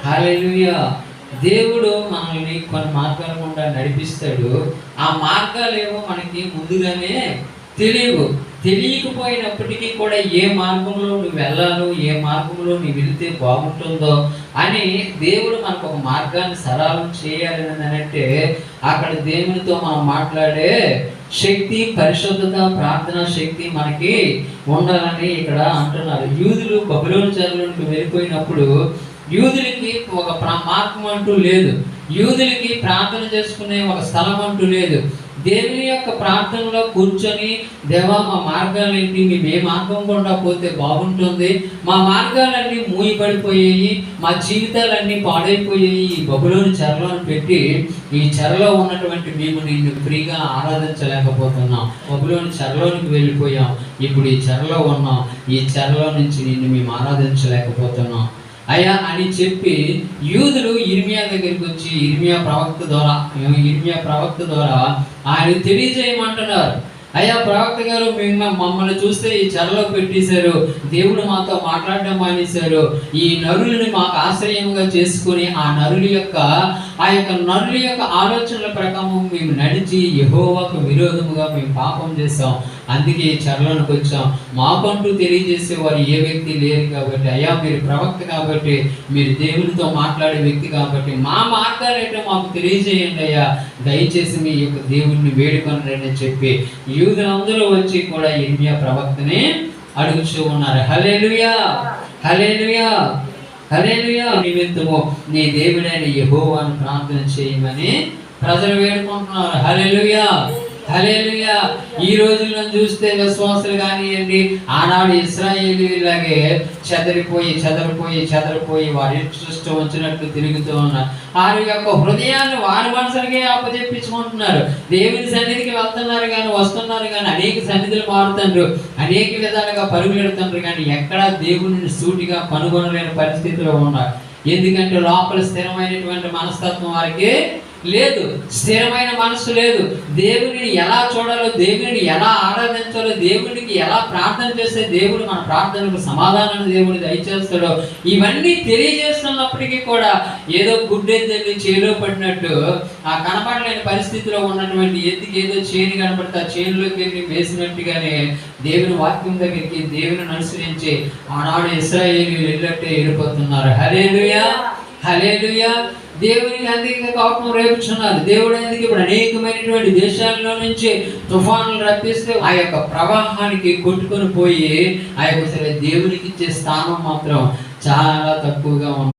హల్లెలూయా. దేవుడు మనల్ని కొన్ని మార్గాల గుండా నడిపిస్తాడు. ఆ మార్గాలేమో మనకి ముందుగానే తెలియవు. తెలియకపోయినప్పటికీ కూడా ఏ మార్గంలో నువ్వు వెళ్ళాలో, ఏ మార్గంలో నువ్వు వెళితే బాగుంటుందో అని దేవుడు మనకు ఒక మార్గాన్ని సరళం చేయాలని అంటే అక్కడ దేవునితో మనం మాట్లాడే శక్తి, పరిశుద్ధత, ప్రార్థనా శక్తి మనకి ఉండాలని ఇక్కడ అంటున్నారు. యూదులు బబులోను చెరలోనికి వెళ్ళిపోయినప్పుడు యూదులకి ఒక మార్గం అంటూ లేదు. యూదులకి ప్రార్థన చేసుకునే ఒక స్థలం అంటూ లేదు. దేవుని యొక్క ప్రార్థనలో కూర్చొని, దేవా మా మార్గాలు ఏంటి, మేము ఏ మార్గం గుండా పోతే బాగుంటుంది, మా మార్గాలన్నీ మూయబడిపోయాయి, మా జీవితాలన్నీ పాడైపోయాయి, ఈ బబులోని చెరలోని పెట్టి ఈ చెరలో ఉన్నటువంటి మేము నిన్ను ఫ్రీగా ఆరాధించలేకపోతున్నాం. బబులోని చెరలోనికి వెళ్ళిపోయాం, ఇప్పుడు ఈ చెరలో ఉన్నాం, ఈ చెరలో నుంచి నిన్ను మేము ఆరాధించలేకపోతున్నాం అయ్యా అని చెప్పి యూదులు ఇర్మియా దగ్గరికి వచ్చి ఇర్మియా ప్రవక్త ద్వారా ఆయన తెలియజేయమంటున్నారు. అయ్యా ప్రవక్త గారు, మమ్మల్ని చూస్తే ఈ చెరలో పెట్టేశారు, దేవుడు మాతో మాట్లాడడం మానేశారు, ఈ నరులని మాకు ఆశ్రయంగా చేసుకుని ఆ నరుల యొక్క ఆలోచనల ప్రకారం మేము నడిచి యెహోవాకు విరోధముగా మేము పాపం చేస్తాం, అందుకే ఈ చెరలోనికి వచ్చాం, మాకంటూ తెలియజేసేవారు ఏ వ్యక్తి లేరు కాబట్టి, అయ్యా మీరు ప్రవక్త కాబట్టి, మీరు దేవునితో మాట్లాడే వ్యక్తి కాబట్టి మా మార్గాలు ఏంటో మాకు తెలియజేయండి అయ్యా, దయచేసి మీ యొక్క దేవుడిని వేడుకొని అని చెప్పి యూదులందరూ వచ్చి కూడా ఇర్మియా ప్రవక్తని అడుగుతూ ఉన్నారు. హల్లెలూయా, హల్లెలూయా, హల్లెలూయా. నిమిత్తము నీ దేవుడైన యెహోవాను ప్రార్థన చేయమని ప్రజలు వేడుకుంటున్నారు. హల్లెలూయా, హల్లెలూయా. ఈ రోజుల్లో చూస్తే విశ్వాసులు కానివ్వండి, ఆనాడు ఇశ్రాయేలీలాగే చెదరిపోయి వారి ఇష్టం వచ్చినట్టు తిరుగుతూ ఉన్నారు. వారి యొక్క హృదయాన్ని వారి మనసులకే అప్పచెప్పించుకుంటున్నారు. దేవుని సన్నిధికి వెళ్తున్నారు కానీ, వస్తున్నారు కానీ, అనేక సన్నిధులు మారుతుండ్రు, అనేక విధాలుగా పరుగులెడుతుండ్రు కానీ ఎక్కడా దేవుని సూటిగా కనుగొనలేని పరిస్థితిలో ఉన్నారు. ఎందుకంటే లోపల స్థిరమైనటువంటి మనస్తత్వం వారికి లేదు, స్థిరమైన మనసు లేదు. దేవుడిని ఎలా చూడాలో, దేవుడిని ఎలా ఆరాధించాలో, దేవుడికి ఎలా ప్రార్థన చేస్తే దేవుడు మన ప్రార్థనకు సమాధానాన్ని దేవుడు దయచేస్తాడో ఇవన్నీ తెలియజేస్తున్నప్పటికీ కూడా ఏదో గుడ్డెద్దు చేలో పడినట్టు ఆ కనపడలేని పరిస్థితిలో ఉన్నటువంటి ఎత్తికి ఏదో చేను కనపడితే ఆ చేనులోకి వెళ్ళి వేసినట్టుగానే దేవుని వాక్యం దగ్గరికి దేవుని అనుసరించి ఆనాడు ఇశ్రాయేలీయులు వెళ్ళట్టే వెళ్ళిపోతున్నారు. హల్లెలూయా, హల్లెలూయా. దేవునికి అందుకే కోపం రేపుచున్నారు. దేవుడు అందుకే ఇప్పుడు అనేకమైనటువంటి దేశాల్లో నుంచి తుఫానులు రప్పిస్తే ఆ యొక్క ప్రవాహానికి కొట్టుకొని పోయి ఆ యొక్క దేవునికి ఇచ్చే స్థానం మాత్రం చాలా తక్కువగా ఉంది.